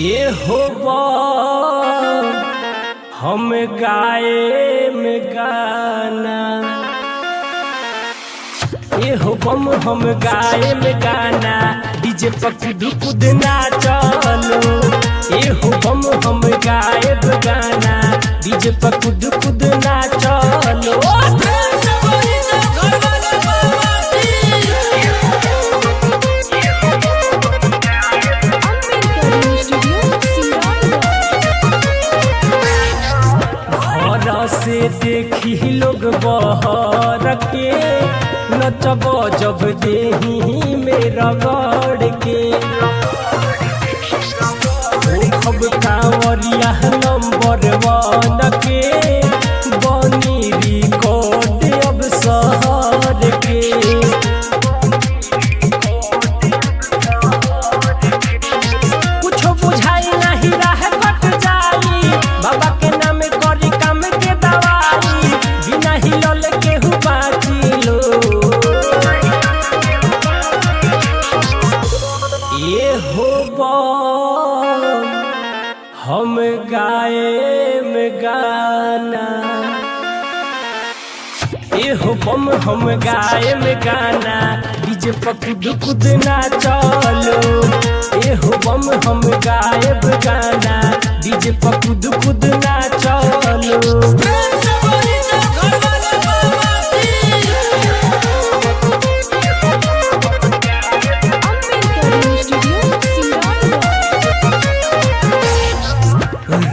ये हो हम गाए में गाना, ये हो हम गाए में गाना, डीजे पर कूद कूद नाचलो। ये हो हम गाए में गाना, डीजे पर कूद कूद नाचलो। से देखी लोग बहर के नचब जब देही में रगड़ के, खब कांवरिया नंबर 1 के बनी रिकॉर्ड अब शहर के। कुछ बुझाई नहीं रह कट जाई, बाबा के नाम करी काम के दवाई, बिना हिलल केहू बाचिलो। ये हो हम गाए में गाना, ये हो हम गाए में गाना, डीजे पर कूद कूद नाचलो। ये हो हम गाए में गाना, डीजे पर कूद कूद नाचलो।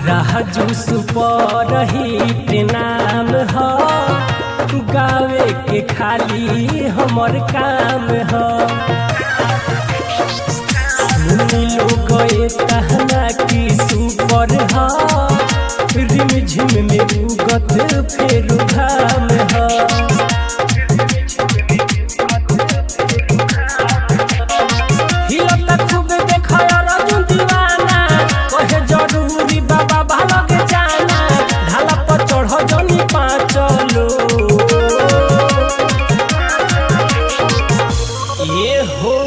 राजूस पर हिट नाम ह, गावे के खाली हमर काम ह। सुनी लोग कहना की सुपर ह, रिमझिम में उगत फेर घाम ह। हिलता खूब देखा अर्जुन दीवाना, कहे जरूरी बाबा भालग जाना, ढाला पर चढ़ जनी पाँचलो। ये हो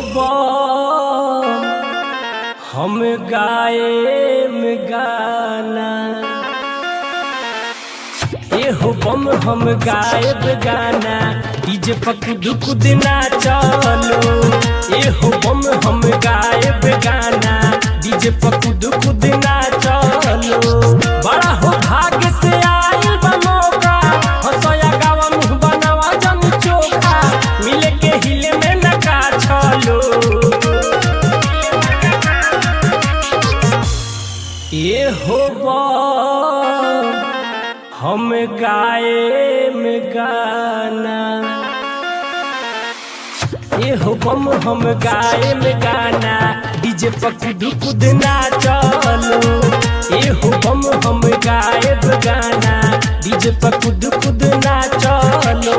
हम गाए में गाना, ये हो हम गाए में गाना, डीजे पर कूद कूद नाचलो। ये हो हम गाए में गाना, डीजे पर कूद कूद नाचलो। बड़ा हो भाग्य से आइल बा मौका, हंसया गावा मुँह बनावा जम चोखा, मिले के हिले में नका छलो। ये हो हम गाए में गाना, ये हो हम गाए में गाना, डीजे पर कूद कूद नाचलो। ये हो हम गाए में गाना, डीजे पर कूद कूद नाचलो।